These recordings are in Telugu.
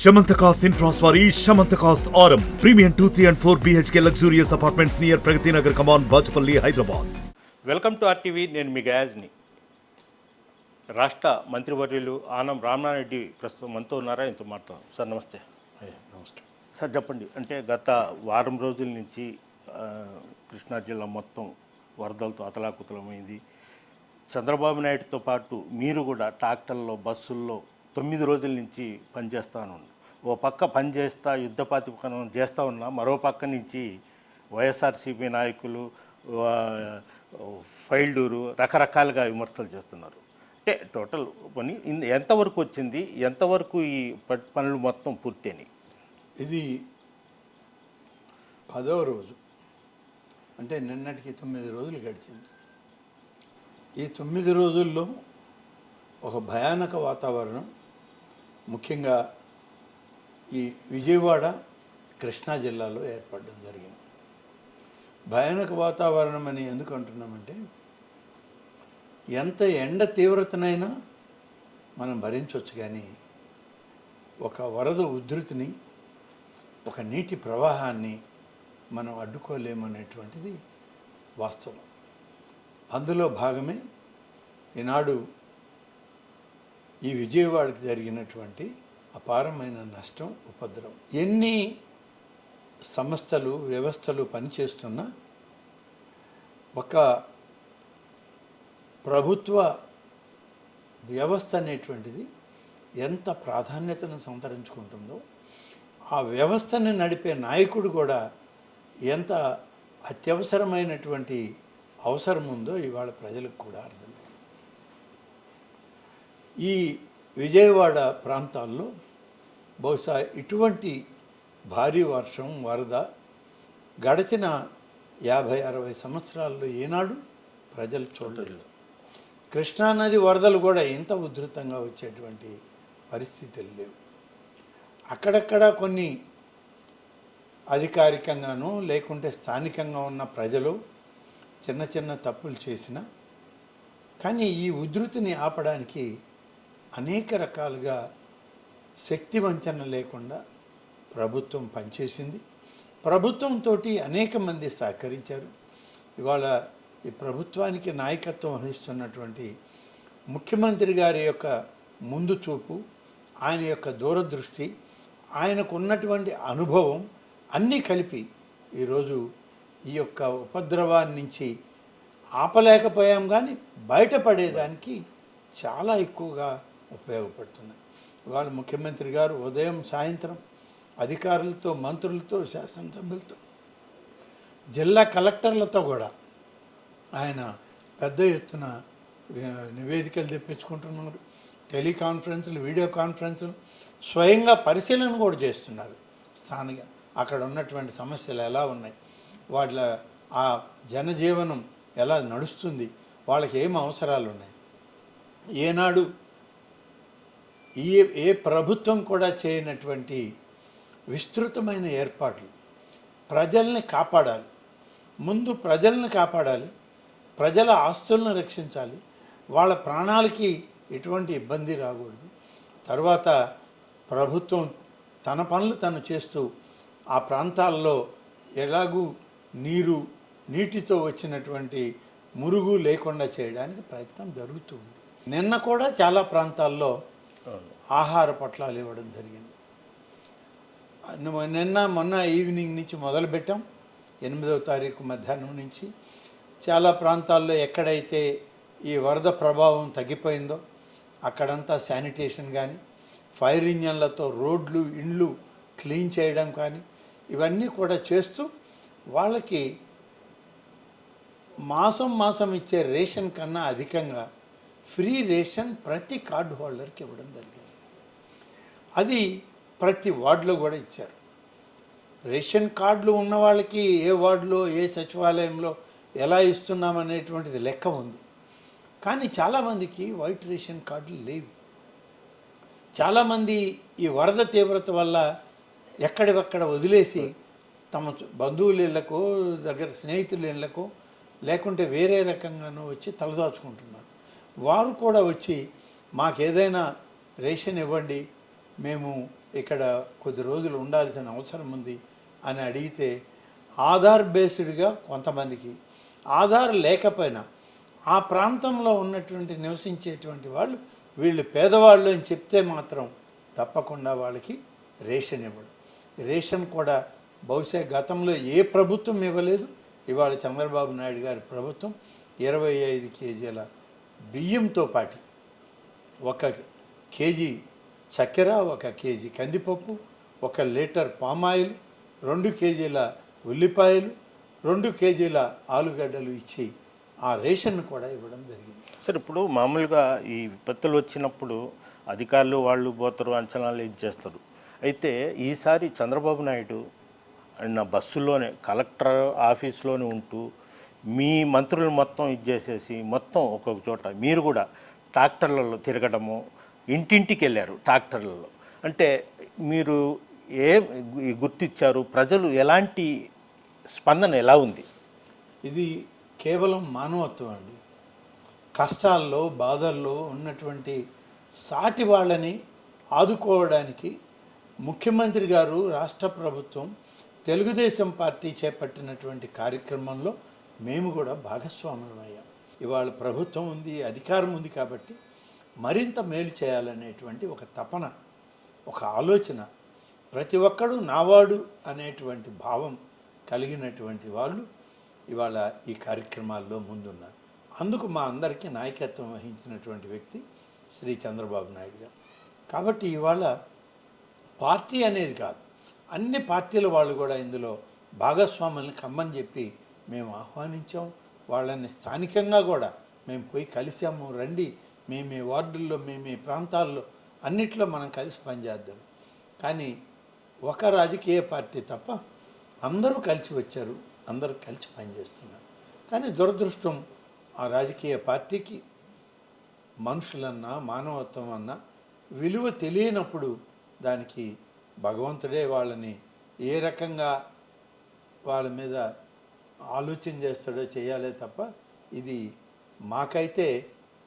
Shamantakas Infraswari, Shamantakas Aurum. Premium 2, 3 and 4 BHK luxurious apartments near Pragati Nagar, Kaman, Bachapalli, Hyderabad. Welcome to RTV. నేను మీ గయాజ్ని. రాష్ట్ర మంత్రివర్యులు ఆనం రామనారెడ్డి ప్రస్తుతం మనతో ఉన్నారా? ఇంత మాట్లాడతాం. సార్ నమస్తే. నమస్కారం సార్ చెప్పండి, అంటే గత వారం రోజుల నుంచి కృష్ణా జిల్లా మొత్తం వరదలతో అతలాకుతలమైంది. చంద్రబాబు నాయుడుతో పాటు మీరు కూడా ట్రాక్టర్లో బస్సుల్లో 9 రోజుల నుంచి పనిచేస్తాను. ఓ పక్క పనిచేస్తా యుద్ధ ప్రాతిపదికన చేస్తూ ఉన్నా, మరో పక్క నుంచి వైఎస్ఆర్సీపీ నాయకులు ఫైల్డూరు రకరకాలుగా విమర్శలు చేస్తున్నారు. అంటే టోటల్ పని ఎంతవరకు వచ్చింది, ఎంతవరకు ఈ పనులు మొత్తం పూర్తయినాయి? ఇది 10వ రోజు, అంటే నిన్నటికి 9 రోజులు గడిచింది. ఈ 9 రోజుల్లో ఒక భయానక వాతావరణం ముఖ్యంగా ఈ విజయవాడ కృష్ణా జిల్లాలో ఏర్పడడం జరిగింది. భయానక వాతావరణం అని ఎందుకు అంటున్నామంటే, ఎంత ఎండ తీవ్రతనైనా మనం భరించవచ్చు, కానీ ఒక వరద ఉధృతిని, ఒక నీటి ప్రవాహాన్ని మనం అడ్డుకోలేమనేటువంటిది వాస్తవం. అందులో భాగమే ఈనాడు ఈ విజయవాడకి జరిగినటువంటి అపారమైన నష్టం, ఉపద్రవం. ఎన్ని సంస్థలు, వ్యవస్థలు పనిచేస్తున్నా ఒక ప్రభుత్వ వ్యవస్థ అనేటువంటిది ఎంత ప్రాధాన్యతను సంతరించుకుంటుందో, ఆ వ్యవస్థని నడిపే నాయకుడు కూడా ఎంత అత్యవసరమైనటువంటి అవసరం ఉందో ఇవాళ ప్రజలకు కూడా అర్థమైంది. ఈ విజయవాడ ప్రాంతాల్లో బహుశా ఇటువంటి భారీ వర్షం, వరద గడిచిన 50-60 సంవత్సరాల్లో ఏనాడు ప్రజలు చూడలేదు. కృష్ణానది వరదలు కూడా ఇంత ఉధృతంగా వచ్చేటువంటి పరిస్థితులు లేవు. అక్కడక్కడ కొన్ని అధికారికంగానూ లేకుంటే స్థానికంగా ఉన్న ప్రజలు చిన్న చిన్న తప్పులు చేసినా, కానీ ఈ ఉధృతిని ఆపడానికి అనేక రకాలుగా శక్తి వంచన లేకుండా ప్రభుత్వం పనిచేసింది. ప్రభుత్వంతో అనేక మంది సహకరించారు. ఇవాళ ఈ ప్రభుత్వానికి నాయకత్వం వహిస్తున్నటువంటి ముఖ్యమంత్రి గారి యొక్క ముందు చూపు, ఆయన యొక్క దూరదృష్టి, ఆయనకు ఉన్నటువంటి అనుభవం అన్నీ కలిపి ఈరోజు ఈ యొక్క ఉపద్రవాన్ని నుంచి ఆపలేకపోయాం, కానీ బయటపడేదానికి చాలా ఎక్కువగా ఉపయోగపడుతున్నాయి. ఇవాళ ముఖ్యమంత్రి గారు ఉదయం సాయంత్రం అధికారులతో, మంత్రులతో, శాసనసభ్యులతో, జిల్లా కలెక్టర్లతో కూడా ఆయన పెద్ద ఎత్తున నివేదికలు తెప్పించుకుంటున్నారు. టెలికాన్ఫరెన్సులు, వీడియో కాన్ఫరెన్సులు, స్వయంగా పరిశీలన కూడా చేస్తున్నారు. స్థానిక అక్కడ ఉన్నటువంటి సమస్యలు ఎలా ఉన్నాయి, వాళ్ళ ఆ జనజీవనం ఎలా నడుస్తుంది, వాళ్ళకి ఏం అవసరాలు ఉన్నాయి. ఏనాడు ఏ ప్రభుత్వం కూడా చేయనటువంటి విస్తృతమైన ఏర్పాట్లు. ప్రజల్ని కాపాడాలి, ముందు ప్రజల్ని కాపాడాలి, ప్రజల ఆస్తులను రక్షించాలి, వాళ్ళ ప్రాణాలకి ఎటువంటి ఇబ్బంది రాకూడదు. తర్వాత ప్రభుత్వం తన పనులు తను చేస్తూ ఆ ప్రాంతాల్లో ఎలాగూ నీటితో వచ్చినటువంటి మురుగు లేకుండా చేయడానికి ప్రయత్నం జరుగుతుంది. నిన్న కూడా చాలా ప్రాంతాల్లో ఆహార పొట్లాలు ఇవ్వడం జరిగింది. మొన్న ఈవినింగ్ నుంచి మొదలుపెట్టాం. 8వ తారీఖు మధ్యాహ్నం నుంచి చాలా ప్రాంతాల్లో ఎక్కడైతే ఈ వరద ప్రభావం తగ్గిపోయిందో అక్కడంతా శానిటేషన్ కానీ, ఫైర్ ఇంజన్లతో రోడ్లు, ఇండ్లు క్లీన్ చేయడం కానీ, ఇవన్నీ కూడా చేస్తూ వాళ్ళకి మాసం ఇచ్చే రేషన్ కన్నా అధికంగా ఫ్రీ రేషన్ ప్రతి కార్డు హోల్డర్కి ఇవ్వడం జరిగింది. అది ప్రతి వార్డులో కూడా ఇచ్చారు. రేషన్ కార్డులు ఉన్న వాళ్ళకి ఏ వార్డులో, ఏ సచివాలయంలో ఎలా ఇస్తున్నామనేటువంటిది లెక్క ఉంది. కానీ చాలామందికి వైట్ రేషన్ కార్డులు లేవు. చాలామంది ఈ వరద తీవ్రత వల్ల ఎక్కడివక్కడ వదిలేసి తమ బంధువుల ఇళ్లకో, దగ్గర స్నేహితుల ఇళ్లకో, లేకుంటే వేరే రకంగానూ వచ్చి తలదాచుకుంటున్నారు. వారు కూడా వచ్చి మాకేదైనా రేషన్ ఇవ్వండి, మేము ఇక్కడ కొద్ది రోజులు ఉండాల్సిన అవసరం ఉంది అని అడిగితే ఆధార్ బేస్డ్గా కొంతమందికి, ఆధార్ లేకపోయినా ఆ ప్రాంతంలో ఉన్నటువంటి నివసించేటువంటి వాళ్ళు వీళ్ళు పేదవాళ్ళు అని చెప్తే మాత్రం తప్పకుండా వాళ్ళకి రేషన్ ఇవ్వడం. రేషన్ కూడా బహుశా గతంలో ఏ ప్రభుత్వం ఇవ్వలేదు. ఇవాళ చంద్రబాబు నాయుడు గారి ప్రభుత్వం 25 కేజీల బియ్యంతో పాటు 1 కేజీ చక్కెర, 1 కేజీ కందిపప్పు, 1 లీటర్ పామాయిల్, 2 కేజీల ఉల్లిపాయలు, 2 కేజీల ఆలుగడ్డలు ఇచ్చి ఆ రేషన్ కూడా ఇవ్వడం జరిగింది. సార్, ఇప్పుడు మామూలుగా ఈ విపత్తులు వచ్చినప్పుడు అధికారులు వాళ్ళు పోతారు, అంచనాలు ఇది చేస్తారు. అయితే ఈసారి చంద్రబాబు నాయుడు ఆయన బస్సులోనే కలెక్టర్ ఆఫీస్లోనే ఉంటూ మీ మంత్రులు మొత్తం ఇది చేసేసి మొత్తం ఒక్కొక్క చోట మీరు కూడా ట్రాక్టర్లలో తిరగడము, ఇంటింటికి వెళ్ళారు ట్రాక్టర్లలో. అంటే మీరు గుర్తించారు? ప్రజలు ఎలాంటి స్పందన ఎలా ఉంది? ఇది కేవలం మానవత్వం అండి. కష్టాల్లో బాధల్లో ఉన్నటువంటి సాటి వాళ్ళని ఆదుకోవడానికి ముఖ్యమంత్రి గారు, రాష్ట్ర ప్రభుత్వం, తెలుగుదేశం పార్టీ చేపట్టినటువంటి కార్యక్రమంలో మేము కూడా భాగస్వాములమయ్యాం. ఇవాళ ప్రభుత్వం ఉంది, అధికారం ఉంది కాబట్టి మరింత మేలు చేయాలనేటువంటి ఒక తపన, ఒక ఆలోచన, ప్రతి ఒక్కడు నావాడు అనేటువంటి భావం కలిగినటువంటి వాళ్ళు ఇవాళ ఈ కార్యక్రమాల్లో ముందున్నారు. అందుకు మా అందరికీ నాయకత్వం వహించినటువంటి వ్యక్తి శ్రీ చంద్రబాబు నాయుడు గారు. కాబట్టి ఇవాళ పార్టీ అనేది కాదు, అన్ని పార్టీల వాళ్ళు కూడా ఇందులో భాగస్వాములను కమ్మని చెప్పి మేము ఆహ్వానించాం. వాళ్ళని స్థానికంగా కూడా మేము పోయి కలిసాము. రండి, మేమే వార్డుల్లో, మేమే ప్రాంతాల్లో అన్నిట్లో మనం కలిసి పనిచేద్దాం. కానీ ఒక రాజకీయ పార్టీ తప్ప అందరూ కలిసి వచ్చారు, అందరూ కలిసి పనిచేస్తున్నారు. కానీ దురదృష్టం, ఆ రాజకీయ పార్టీకి మనుషులన్నా మానవత్వం అన్నా విలువ తెలియనప్పుడు దానికి భగవంతుడే వాళ్ళని ఏ రకంగా వాళ్ళ మీద ఆలోచన చేస్తాడో చేయాలే తప్ప ఇది మాకైతే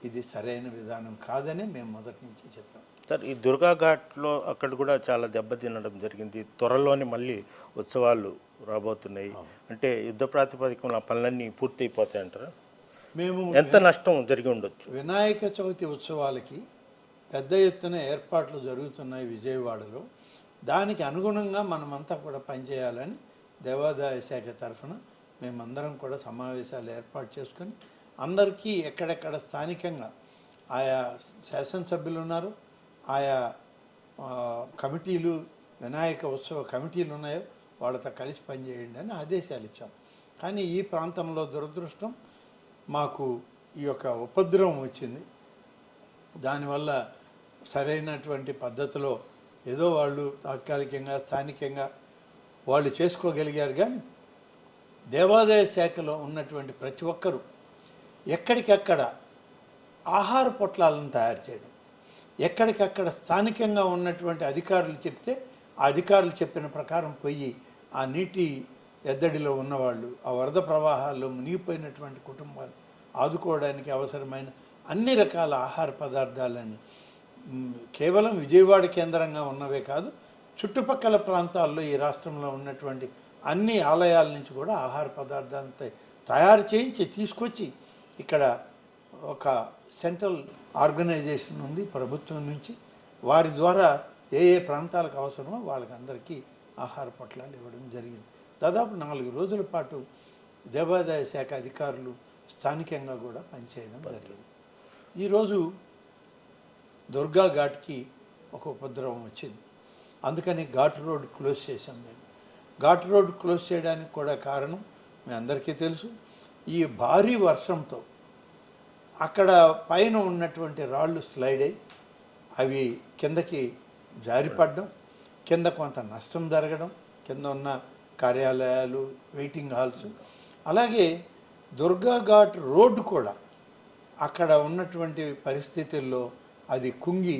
ఇది సరైన విధానం కాదని మేము మొదటి నుంచి చెప్పాం. సార్, ఈ దుర్గా ఘాట్లో అక్కడ కూడా చాలా దెబ్బతినడం జరిగింది. త్వరలోనే మళ్ళీ ఉత్సవాలు రాబోతున్నాయి. అంటే యుద్ధ ప్రాతిపదికన ఆ పనులన్నీ పూర్తి అయిపోతాయి అంటారా? మేము ఎంత నష్టం జరిగి ఉండొచ్చు? వినాయక చవితి ఉత్సవాలకి పెద్ద ఎత్తున ఏర్పాట్లు జరుగుతున్నాయి విజయవాడలో. దానికి అనుగుణంగా మనమంతా కూడా పనిచేయాలని దేవాదాయ శాఖ తరఫున మేమందరం కూడా సమావేశాలు ఏర్పాటు చేసుకొని అందరికీ ఎక్కడెక్కడ స్థానికంగా ఆయా శాసనసభ్యులు ఉన్నారు, ఆయా కమిటీలు, వినాయక ఉత్సవ కమిటీలు ఉన్నాయో వాళ్ళతో కలిసి పనిచేయండి అని ఆదేశాలు ఇచ్చాం. కానీ ఈ ప్రాంతంలో దురదృష్టం మాకు ఈ యొక్క ఉపద్రవం వచ్చింది. దానివల్ల సరైనటువంటి పద్ధతిలో ఏదో వాళ్ళు తాత్కాలికంగా స్థానికంగా వాళ్ళు చేసుకోగలిగారు. కానీ దేవాదాయ శాఖలో ఉన్నటువంటి ప్రతి ఒక్కరూ ఎక్కడికక్కడ ఆహార పొట్లాలను తయారు చేయడం, ఎక్కడికక్కడ స్థానికంగా ఉన్నటువంటి అధికారులు చెప్తే ఆ అధికారులు చెప్పిన ప్రకారం పోయి ఆ నీటి ఎద్దడిలో ఉన్నవాళ్ళు, ఆ వరద ప్రవాహాల్లో మునిగిపోయినటువంటి కుటుంబాలు ఆదుకోవడానికి అవసరమైన అన్ని రకాల ఆహార పదార్థాలని కేవలం విజయవాడ కేంద్రంగా ఉన్నవే కాదు, చుట్టుపక్కల ప్రాంతాల్లో ఈ రాష్ట్రంలో ఉన్నటువంటి అన్ని ఆలయాల నుంచి కూడా ఆహార పదార్థాలను తయారు చేయించి తీసుకొచ్చి ఇక్కడ ఒక సెంట్రల్ ఆర్గనైజేషన్ ఉంది ప్రభుత్వం నుంచి, వారి ద్వారా ఏ ఏ ప్రాంతాలకు అవసరమో వాళ్ళకి అందరికీ ఆహార పొట్లాలు ఇవ్వడం జరిగింది. దాదాపు 4 రోజుల పాటు దేవాదాయ శాఖ అధికారులు స్థానికంగా కూడా పనిచేయడం జరిగింది. ఈరోజు దుర్గా ఘాట్కి ఒక ఉపద్రవం వచ్చింది. అందుకని ఘాట్ రోడ్ క్లోజ్ చేశాం మేము. ఘాట్ రోడ్ క్లోజ్ చేయడానికి కూడా కారణం మీ అందరికీ తెలుసు. ఈ భారీ వర్షంతో అక్కడ పైన ఉన్నటువంటి రాళ్ళు స్లైడ్ అయ్యి అవి కిందకి జారిపడడం, కింద కొంత నష్టం జరగడం, కింద ఉన్న కార్యాలయాలు, వెయిటింగ్ హాల్స్, అలాగే దుర్గా ఘాట్ రోడ్డు కూడా అక్కడ ఉన్నటువంటి పరిస్థితుల్లో అది కుంగి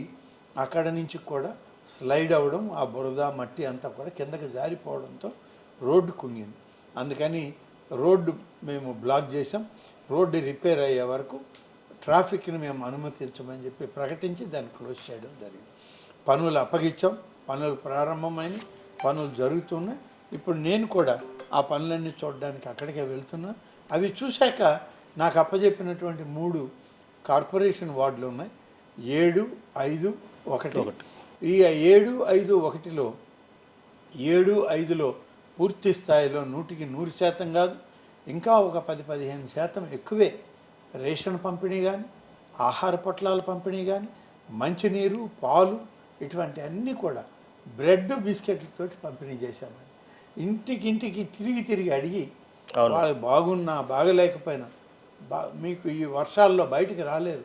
అక్కడ నుంచి కూడా స్లైడ్ అవ్వడం, ఆ బురద మట్టి అంతా కూడా కిందకి జారిపోవడంతో రోడ్డు కుంగింది. అందుకని రోడ్డు మేము బ్లాక్ చేసాం. రోడ్డు రిపేర్ అయ్యే వరకు ట్రాఫిక్ని మేము అనుమతించమని చెప్పి ప్రకటించి దాన్ని క్లోజ్ చేయడం జరిగింది. పనులు అప్పగించాం, పనులు ప్రారంభమైన పనులు జరుగుతున్నాయి. ఇప్పుడు నేను కూడా ఆ పనులన్నీ చూడడానికి అక్కడికే వెళ్తున్నాను. అవి చూశాక నాకు అప్పచెప్పినటువంటి 3 కార్పొరేషన్ వార్డులు ఉన్నాయి. 7, 5, 1. ఈ 7, 5, 1లో 7, 5లో పూర్తి స్థాయిలో 100కి 100% కాదు, ఇంకా ఒక 10-15% ఎక్కువే రేషన్ పంపిణీ కానీ, ఆహార పొట్లాల పంపిణీ కానీ, మంచినీరు, పాలు ఇటువంటి అన్నీ కూడా బ్రెడ్ బిస్కెట్లతోటి పంపిణీ చేశామండి. ఇంటికి తిరిగి అడిగి వాళ్ళు బాగున్నా బాగలేకపోయినా మీకు ఈ వర్షాల్లో బయటికి రాలేరు,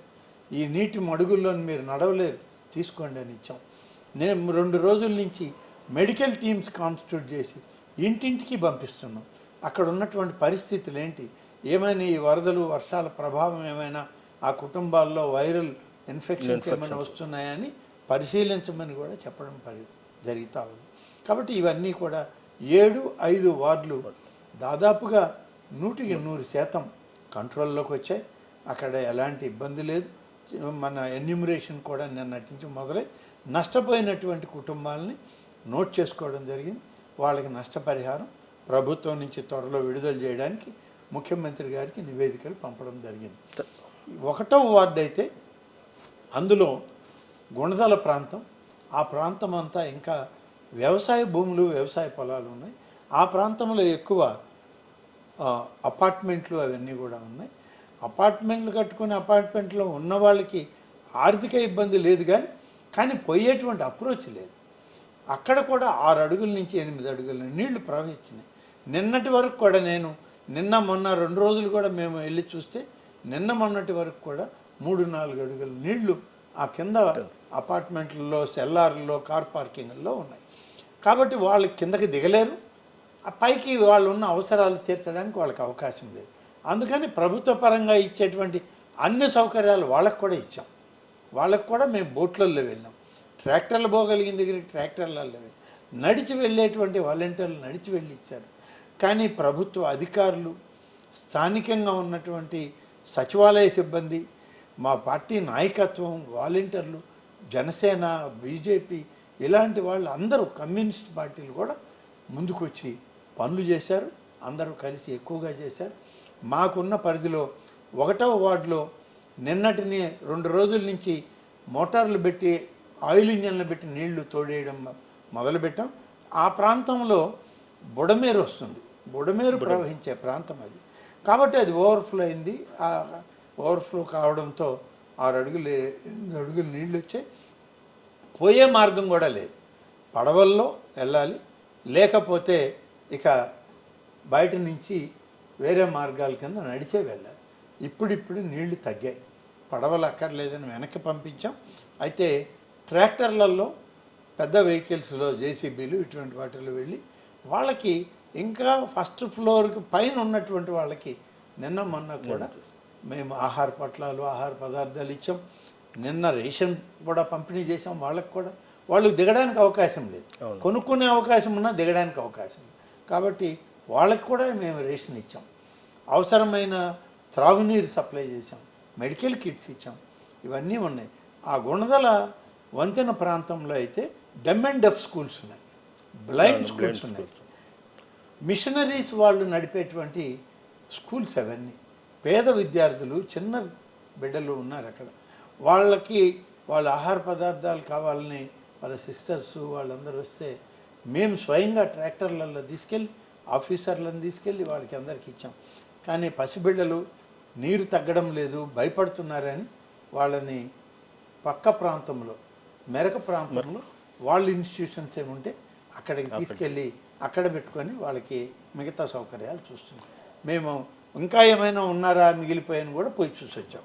ఈ నీటి మడుగుల్లో మీరు నడవలేరు, తీసుకోండి అని ఇచ్చాం. నేను 2 రోజుల నుంచి మెడికల్ టీమ్స్ కాన్స్టిట్యూట్ చేసి ఇంటింటికి పంపిస్తున్నాం. అక్కడ ఉన్నటువంటి పరిస్థితులు ఏంటి, ఏమైనా ఈ వరదలు వర్షాల ప్రభావం ఏమైనా ఆ కుటుంబాల్లో వైరల్ ఇన్ఫెక్షన్స్ ఏమైనా వస్తున్నాయని పరిశీలించమని కూడా చెప్పడం జరుగుతూ ఉంది. కాబట్టి ఇవన్నీ కూడా 7, 5 వార్డులు దాదాపుగా 100కి 100% కంట్రోల్లోకి వచ్చాయి. అక్కడ ఎలాంటి ఇబ్బంది లేదు. మన ఎన్యూమరేషన్ కూడా నిన్నటి నుంచి మొదలై నష్టపోయినటువంటి కుటుంబాలని నోట్ చేసుకోవడం జరిగింది. వాళ్ళకి నష్టపరిహారం ప్రభుత్వం నుంచి త్వరలో విడుదల చేయడానికి ముఖ్యమంత్రి గారికి నివేదికలు పంపడం జరిగింది. 1వ వార్డు అయితే అందులో గుణదల ప్రాంతం, ఆ ప్రాంతం అంతా ఇంకా వ్యవసాయ భూములు, వ్యవసాయ పొలాలు ఉన్నాయి. ఆ ప్రాంతంలో ఎక్కువ అపార్ట్మెంట్లు అవన్నీ కూడా ఉన్నాయి. అపార్ట్మెంట్లు కట్టుకుని అపార్ట్మెంట్లో ఉన్న వాళ్ళకి ఆర్థిక ఇబ్బంది లేదు, కానీ పోయేటువంటి అప్రోచ్ లేదు. అక్కడ కూడా 6 అడుగుల నుంచి 8 అడుగుల నీళ్లు ప్రవహిస్తున్నాయి. నిన్నటి వరకు కూడా నేను మొన్న 2 రోజులు కూడా మేము వెళ్ళి చూస్తే మొన్నటి వరకు కూడా 3-4 అడుగుల నీళ్లు ఆ కింద అపార్ట్మెంట్లలో, సెల్లార్లలో, కార్ పార్కింగ్ల్లో ఉన్నాయి. కాబట్టి వాళ్ళు కిందకి దిగలేరు, ఆ పైకి వాళ్ళు ఉన్న అవసరాలు తీర్చడానికి వాళ్ళకి అవకాశం లేదు. అందుకని ప్రభుత్వ పరంగా ఇచ్చేటువంటి అన్ని సౌకర్యాలు వాళ్ళకు కూడా ఇచ్చాం. వాళ్ళకు కూడా మేము బోట్లలో వెళ్ళాం, ట్రాక్టర్లు పోగలిగిన దగ్గరికి ట్రాక్టర్లలో వెళ్ళాం, నడిచి వెళ్ళేటువంటి వాలంటీర్లు నడిచి వెళ్ళి ఇచ్చారు. కానీ ప్రభుత్వ అధికారులు, స్థానికంగా ఉన్నటువంటి సచివాలయ సిబ్బంది, మా పార్టీ నాయకత్వం, వాలంటీర్లు, జనసేన, బీజేపీ ఇలాంటి వాళ్ళు అందరూ, కమ్యూనిస్ట్ పార్టీలు కూడా ముందుకొచ్చి పనులు చేశారు. అందరూ కలిసి ఎక్కువగా చేశారు. మాకున్న పరిధిలో 1వ వార్డులో నిన్నటిని 2 రోజుల నుంచి మోటార్లు పెట్టి, ఆయిల్ ఇంజన్లు పెట్టి నీళ్లు తోడేయడం మొదలుపెట్టాం. ఆ ప్రాంతంలో బుడమేరు వస్తుంది, బుడమేరు ప్రవహించే ప్రాంతం అది. కాబట్టి అది ఓవర్ఫ్లో అయింది. ఆ ఓవర్ఫ్లో కావడంతో 6 అడుగులు 8 అడుగులు నీళ్ళు వచ్చాయి. పోయే మార్గం కూడా లేదు, పడవల్లో వెళ్ళాలి, లేకపోతే ఇక బయట నుంచి వేరే మార్గాల కింద నడిచే వెళ్ళాలి. ఇప్పుడు నీళ్లు తగ్గాయి, పడవలు అక్కర్లేదని వెనక్కి పంపించాం. అయితే ట్రాక్టర్లలో, పెద్ద వెహికల్స్లో, జేసీబీలు ఇటువంటి వాటిలో వెళ్ళి వాళ్ళకి ఇంకా ఫస్ట్ ఫ్లోర్కి పైన ఉన్నటువంటి వాళ్ళకి మొన్న కూడా మేము ఆహార పొట్లాలు, ఆహార పదార్థాలు ఇచ్చాం. రేషన్ కూడా పంపిణీ చేసాం. వాళ్ళకు కూడా వాళ్ళు దిగడానికి అవకాశం లేదు, కొనుక్కునే అవకాశం ఉన్నా దిగడానికి అవకాశం లేదు. కాబట్టి వాళ్ళకు కూడా మేము రేషన్ ఇచ్చాం. అవసరమైన త్రాగునీరు సప్లై చేసాం, మెడికల్ కిట్స్ ఇచ్చాం. ఇవన్నీ ఉన్నాయి. ఆ గుణదల వంతెన ప్రాంతంలో అయితే డెమ్ అండ్ డెఫ్ స్కూల్స్ ఉన్నాయి, బ్లైండ్ స్కూల్స్ ఉన్నాయి, మిషనరీస్ వాళ్ళు నడిపేటువంటి స్కూల్స్ అవన్నీ. పేద విద్యార్థులు, చిన్న బిడ్డలు ఉన్నారు అక్కడ. వాళ్ళకి వాళ్ళ ఆహార పదార్థాలు కావాలని వాళ్ళ సిస్టర్స్ వాళ్ళందరూ వస్తే మేము స్వయంగా ట్రాక్టర్లలో తీసుకెళ్ళి, ఆఫీసర్లను తీసుకెళ్ళి వాళ్ళకి అందరికి ఇచ్చాం. కానీ పసిబిడ్డలు నీరు తగ్గడం లేదు, భయపడుతున్నారని వాళ్ళని పక్క ప్రాంతంలో, మెరక ప్రాంతంలో వాళ్ళ ఇన్స్టిట్యూషన్స్ ఏముంటే అక్కడికి తీసుకెళ్ళి అక్కడ పెట్టుకొని వాళ్ళకి మిగతా సౌకర్యాలు చూస్తున్నాం. మేము ఇంకా ఏమైనా ఉన్నారా మిగిలిపోయాని కూడా పోయి చూసి వచ్చాం.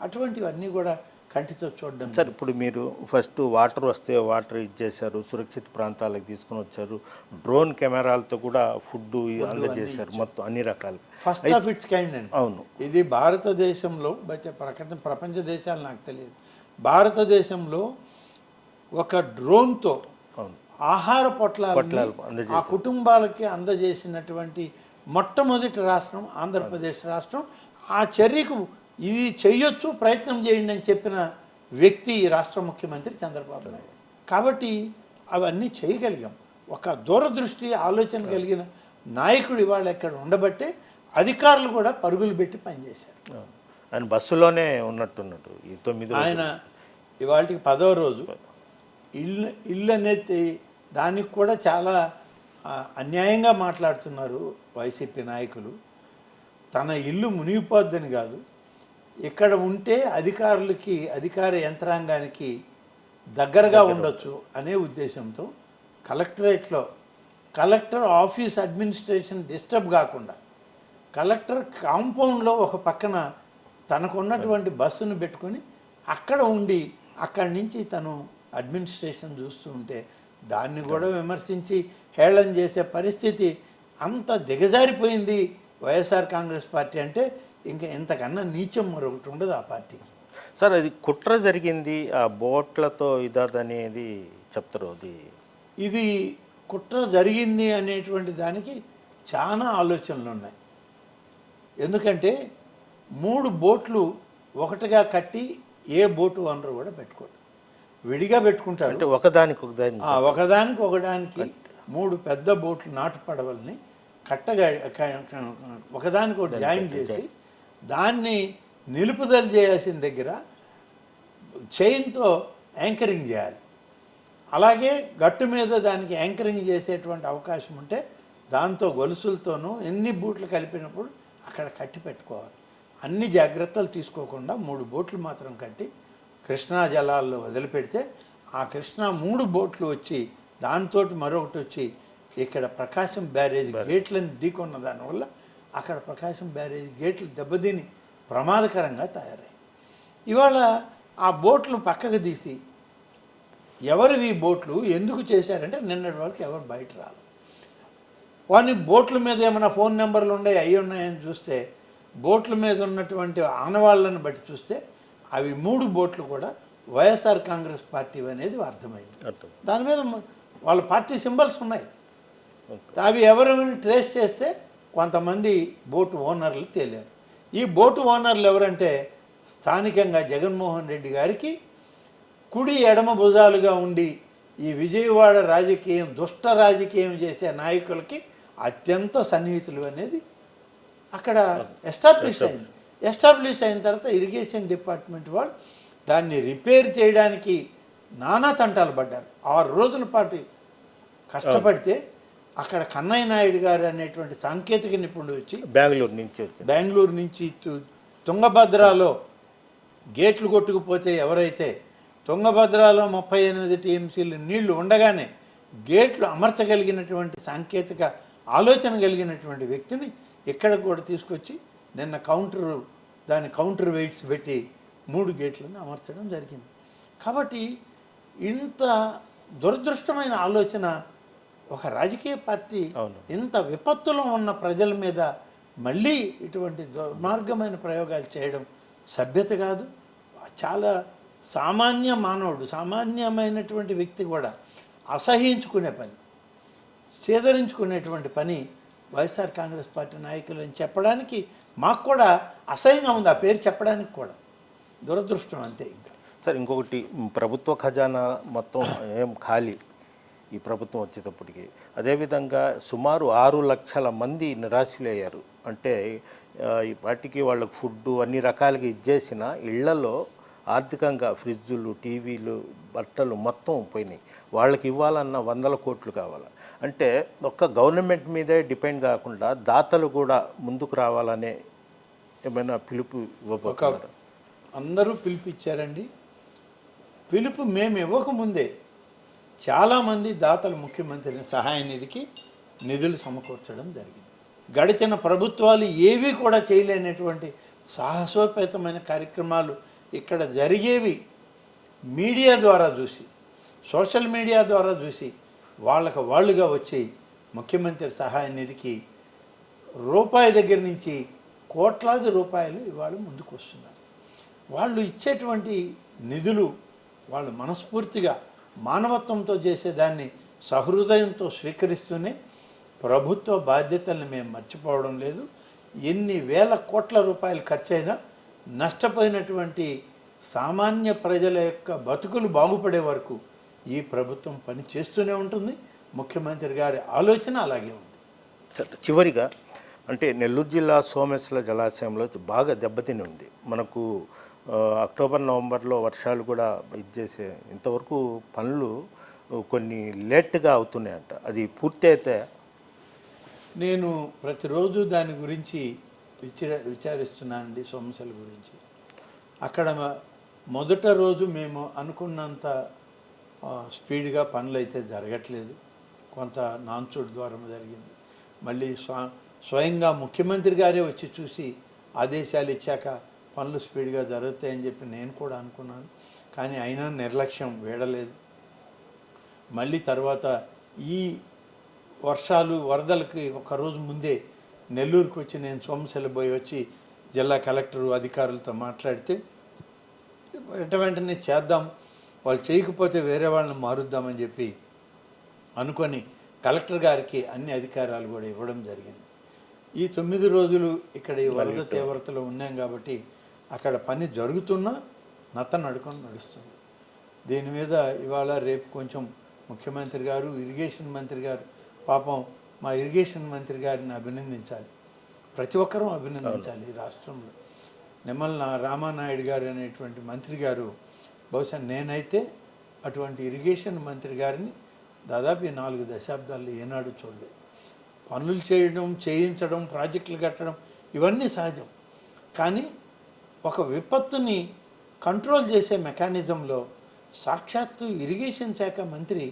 అటువంటివన్నీ కూడా కంటితో చూడడం. సార్, ఇప్పుడు మీరు ఫస్ట్ వాటర్ వస్తే వాటర్ ఇచ్చేశారు, సురక్షిత ప్రాంతాలకు తీసుకుని వచ్చారు, డ్రోన్ కెమెరాలతో కూడా ఫుడ్ అందజేశారు, మొత్తం అన్ని రకాలు. ఫస్ట్ ఆఫ్ ఇట్స్ కైండ్ అండి. అవును, ఇది భారతదేశంలో, ప్రపంచ దేశాలు నాకు తెలియదు, భారతదేశంలో ఒక డ్రోన్తో ఆహార పొట్లాలు ఆ కుటుంబాలకి అందజేసినటువంటి మొట్టమొదటి రాష్ట్రం ఆంధ్రప్రదేశ్ రాష్ట్రం. ఆ చర్యకు ఇది చెయ్యొచ్చు, ప్రయత్నం చేయండి అని చెప్పిన వ్యక్తి ఈ రాష్ట్ర ముఖ్యమంత్రి చంద్రబాబు నాయుడు. కాబట్టి అవన్నీ చేయగలిగాం. ఒక దూరదృష్టి ఆలోచన కలిగిన నాయకుడు ఇవాళ ఇక్కడ ఉండబట్టే అధికారులు కూడా పరుగులు పెట్టి పనిచేశారు. ఆయన బస్సులోనే ఉన్నట్టున్నట్టు ఈ 9 ఆయన ఇవాళకి 10వ రోజు ఇల్లు అనేది దానికి కూడా చాలా అన్యాయంగా మాట్లాడుతున్నారు వైసీపీ నాయకులు. తన ఇల్లు మునిగిపోద్దని కాదు, ఇక్కడ ఉంటే అధికారులకి అధికార యంత్రాంగానికి దగ్గరగా ఉండొచ్చు అనే ఉద్దేశంతో కలెక్టరేట్లో కలెక్టర్ ఆఫీస్ అడ్మినిస్ట్రేషన్ డిస్టర్బ్ కాకుండా కలెక్టర్ కాంపౌండ్లో ఒక పక్కన తనకున్నటువంటి బస్సును పెట్టుకొని అక్కడ ఉండి అక్కడి నుంచి తను అడ్మినిస్ట్రేషన్ చూస్తూ ఉంటే దాన్ని కూడా విమర్శించి హేళన చేసే పరిస్థితి అంత దిగజారిపోయింది వైఎస్ఆర్ కాంగ్రెస్ పార్టీ అంటే. ఇంకా ఇంతకన్నా నీచం మరొకటి ఉండదు ఆ పార్టీకి. సార్ అది కుట్ర జరిగింది ఆ బోట్లతో ఇదనేది చెప్తారు. ఇది కుట్ర జరిగింది అనేటువంటి దానికి చాలా ఆలోచనలు ఉన్నాయి. ఎందుకంటే 3 బోట్లు ఒకటిగా కట్టి ఏ బోటు ఓనర్ కూడా పెట్టుకోడు, విడిగా పెట్టుకుంటారు. అంటే ఒకదానికి 3 పెద్ద బోట్లు నాటు పడవల్ని కట్టగా ఒకదానికి ఒకటి జాయిన్ చేసి దాన్ని నిలుపుదల చేయాల్సిన దగ్గర చైన్తో యాంకరింగ్ చేయాలి. అలాగే గట్టు మీద దానికి యాంకరింగ్ చేసేటువంటి అవకాశం ఉంటే దాంతో గొలుసులతోనూ ఎన్ని బోట్లు కలిపినప్పుడు అక్కడ కట్టి పెట్టుకోవాలి. అన్ని జాగ్రత్తలు తీసుకోకుండా 3 బోట్లు మాత్రం కట్టి కృష్ణా జలాల్లో వదిలిపెడితే ఆ కృష్ణా 3 బోట్లు వచ్చి దాంతో మరొకటి వచ్చి ఇక్కడ ప్రకాశం బ్యారేజ్ గేట్లను ఢీకొన్న దానివల్ల అక్కడ ప్రకాశం బ్యారేజ్ గేట్లు దెబ్బతిని ప్రమాదకరంగా తయారయ్యాయి. ఇవాళ ఆ బోట్లు పక్కకు తీసి ఎవరివి బోట్లు ఎందుకు చేశారంటే నిన్నటి వరకు ఎవరు బయట రాలి వాని బోట్ల మీద ఏమైనా ఫోన్ నెంబర్లు అవి ఉన్నాయని చూస్తే బోట్ల మీద ఉన్నటువంటి ఆనవాళ్ళను బట్టి చూస్తే అవి 3 బోట్లు కూడా వైఎస్ఆర్ కాంగ్రెస్ పార్టీ అనేది అర్థమైంది. దాని మీద వాళ్ళ పార్టీ సింబల్స్ ఉన్నాయి. అవి ఎవరైనా ట్రేస్ చేస్తే కొంతమంది బోటు ఓనర్లు తేలారు. ఈ బోటు ఓనర్లు ఎవరంటే స్థానికంగా జగన్మోహన్ రెడ్డి గారికి కుడి ఎడమ భుజాలుగా ఉండి ఈ విజయవాడ రాజకీయం దుష్ట రాజకీయం చేసే నాయకులకి అత్యంత సన్నిహితులు అనేది అక్కడ ఎస్టాబ్లిష్ అయింది. ఎస్టాబ్లిష్ అయిన తర్వాత ఇరిగేషన్ డిపార్ట్మెంట్ వాళ్ళు దాన్ని రిపేర్ చేయడానికి నానా తంటాలు పడ్డారు. 6 రోజుల పాటు కష్టపడితే అక్కడ కన్నయ్య నాయుడు గారు అనేటువంటి సాంకేతిక నిపుణుడు వచ్చి బెంగళూరు నుంచి తుంగభద్రలో గేట్లు కొట్టుకుపోతే ఎవరైతే తుంగభద్రలో 38 టీఎంసీలు నీళ్లు ఉండగానే గేట్లు అమర్చగలిగినటువంటి సాంకేతిక ఆలోచన కలిగినటువంటి వ్యక్తిని ఇక్కడ కూడా తీసుకొచ్చి నిన్న దాని కౌంటర్ వెయిట్స్ పెట్టి 3 గేట్లను అమర్చడం జరిగింది. కాబట్టి ఇంత దురదృష్టమైన ఆలోచన ఒక రాజకీయ పార్టీ ఇంత విపత్తులో ఉన్న ప్రజల మీద మళ్ళీ ఇటువంటి దుర్మార్గమైన ప్రయోగాలు చేయడం సభ్యత కాదు. చాలా సామాన్య మానవుడు సామాన్యమైనటువంటి వ్యక్తి కూడా అసహించుకునే పని చేదరించుకునేటువంటి పని వైఎస్ఆర్ కాంగ్రెస్ పార్టీ నాయకులు అని చెప్పడానికి మాకు కూడా అసహ్యంగా ఉంది. ఆ పేరు చెప్పడానికి కూడా దురదృష్టం అంతే. ఇంకా సార్ ఇంకొకటి ప్రభుత్వ ఖజానా మొత్తం ఏం ఖాళీ ఈ ప్రభుత్వం వచ్చేటప్పటికి. అదేవిధంగా సుమారు 6 లక్షల మంది నిరాశలయ్యారు. అంటే ఈ పార్టీకి వాళ్ళకి ఫుడ్డు అన్ని రకాలుగా ఇచ్చేసిన ఇళ్లలో ఆర్థికంగా ఫ్రిడ్జులు టీవీలు బట్టలు మొత్తం పోయినాయి. వాళ్ళకి ఇవ్వాలన్న 100 కోట్లు కావాలి. అంటే ఒక్క గవర్నమెంట్ మీదే డిపెండ్ కాకుండా దాతలు కూడా ముందుకు రావాలనే ఏమైనా పిలుపు ఇవ్వబోతున్నారు? అందరూ పిలుపు ఇచ్చారండి. పిలుపు మేము ఇవ్వకముందే చాలామంది దాతలు ముఖ్యమంత్రి సహాయ నిధికి నిధులు సమకూర్చడం జరిగింది. గడిచిన ప్రభుత్వాలు ఏవి కూడా చేయలేనటువంటి సాహసోపేతమైన కార్యక్రమాలు ఇక్కడ జరిగేవి మీడియా ద్వారా చూసి సోషల్ మీడియా ద్వారా చూసి వాళ్ళుగా వచ్చి ముఖ్యమంత్రి సహాయ నిధికి రూపాయి దగ్గర నుంచి కోట్లాది రూపాయలు ఇవాళ ముందుకు వస్తున్నారు. వాళ్ళు ఇచ్చేటువంటి నిధులు వాళ్ళు మనస్ఫూర్తిగా మానవత్వంతో చేసేదాన్ని సహృదయంతో స్వీకరిస్తూనే ప్రభుత్వ బాధ్యతల్ని మేము మర్చిపోవడం లేదు. ఎన్ని వేల కోట్ల రూపాయలు ఖర్చయినా నష్టపోయినటువంటి సామాన్య ప్రజల యొక్క బతుకులు బాగుపడే వరకు ఈ ప్రభుత్వం పని చేస్తూనే ఉంటుంది. ముఖ్యమంత్రి గారి ఆలోచన అలాగే ఉంది. చివరిగా అంటే నెల్లూరు జిల్లా సోమేశ్వర జలాశయంలో బాగా దెబ్బతిని ఉంది. మనకు అక్టోబర్ నవంబర్లో వర్షాలు కూడా ఇచ్చేసే ఇంతవరకు పనులు కొన్ని లేట్గా అవుతున్నాయంట. అది పూర్తి అయితే నేను ప్రతిరోజు దాని గురించి విచారిస్తున్నానండి, సమస్యల గురించి. అక్కడ మొదట రోజు మేము అనుకున్నంత స్పీడ్గా పనులు అయితే జరగట్లేదు. కొంత నాన్చోట్ ద్వారా జరిగింది. మళ్ళీ స్వయంగా ముఖ్యమంత్రి గారే వచ్చి చూసి ఆదేశాలు ఇచ్చాక పనులు స్పీడ్గా జరుగుతాయని చెప్పి నేను కూడా అనుకున్నాను. కానీ అయినా నిర్లక్ష్యం వీడలేదు. మళ్ళీ తర్వాత ఈ వర్షాలు వరదలకి ఒకరోజు ముందే నెల్లూరుకు వచ్చి నేను సోమశిల పోయి వచ్చి జిల్లా కలెక్టరు అధికారులతో మాట్లాడితే వెంటనే చేద్దాం, వాళ్ళు చేయకపోతే వేరే వాళ్ళని మారుద్దామని చెప్పి అనుకొని కలెక్టర్ గారికి అన్ని అధికారాలు కూడా ఇవ్వడం జరిగింది. ఈ 9 రోజులు ఇక్కడ ఈ వరద తీవ్రతలో ఉన్నాం కాబట్టి అక్కడ పని జరుగుతున్నా నడుకొని నడుస్తుంది. దీని మీద ఇవాళ రేపు కొంచెం ముఖ్యమంత్రి గారు, ఇరిగేషన్ మంత్రి గారు, పాపం మా ఇరిగేషన్ మంత్రి గారిని అభినందించాలి. ప్రతి ఒక్కరూ అభినందించాలి. ఈ రాష్ట్రంలో నిమ్మల రామానాయుడు గారు అనేటువంటి మంత్రి గారు, బహుశా నేనైతే అటువంటి ఇరిగేషన్ మంత్రి గారిని దాదాపు 4 దశాబ్దాల్లో ఏనాడు చూడలేదు. పనులు చేయడం, చేయించడం, ప్రాజెక్టులు కట్టడం ఇవన్నీ సహజం. కానీ ఒక విపత్తుని కంట్రోల్ చేసే మెకానిజంలో సాక్షాత్తు ఇరిగేషన్ శాఖ మంత్రి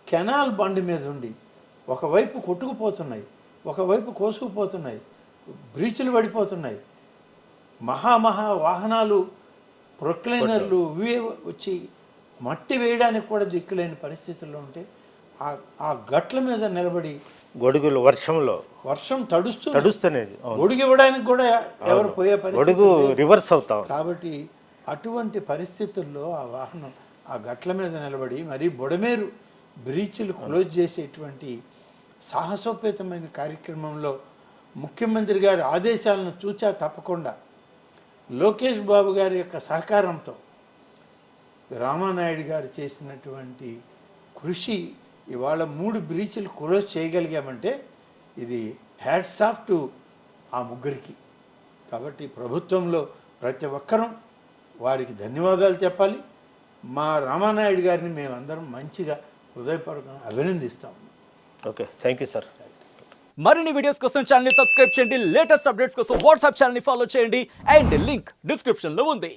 కెనాల్ బండ్ మీద ఉండి ఒకవైపు కొట్టుకుపోతున్నాయి, ఒకవైపు కోసుకుపోతున్నాయి, బ్రీచ్లు పడిపోతున్నాయి, మహా వాహనాలు, ప్రొక్లైనర్లు ఇవే వచ్చి మట్టి వేయడానికి కూడా దిక్కులేని పరిస్థితుల్లో ఉంటే ఆ గట్ల మీద నిలబడి గొడుగులు వర్షం తడుస్తూనే గొడుగు ఇవ్వడానికి కూడా ఎవరు పోయే గొడుగు రివర్స్ అవుతాం. కాబట్టి అటువంటి పరిస్థితుల్లో ఆ వాహనం ఆ గట్ల మీద నిలబడి మరీ బుడమేరు బ్రీచ్లు క్లోజ్ చేసేటువంటి సాహసోపేతమైన కార్యక్రమంలో ముఖ్యమంత్రి గారి ఆదేశాలను చూచా తప్పకుండా లోకేష్ బాబు గారి యొక్క సహకారంతో రామానాయుడు గారు చేసినటువంటి కృషి ఇవాళ 3 బ్రీచ్లు క్లోజ్ చేయగలిగామంటే ఇది హ్యాట్స్ ఆఫ్ టు ఆ ముగ్గురికి. కాబట్టి ప్రభుత్వంలో ప్రతి ఒక్కరూ వారికి ధన్యవాదాలు చెప్పాలి. మా రామానాయుడు గారిని మేమందరం మంచిగా హృదయపూర్వకంగా అభినందిస్తాము. Okay, thank you sir. మరిన్ని వీడియోస్ కోసం ఛానల్ ని సబ్స్క్రైబ్ చేయండి. లేటెస్ట్ అప్డేట్స్ కోసం వాట్సాప్ ఛానల్ ని ఫాలో చేయండి. అండ్ లింక్ డిస్క్రిప్షన్ లో ఉంది.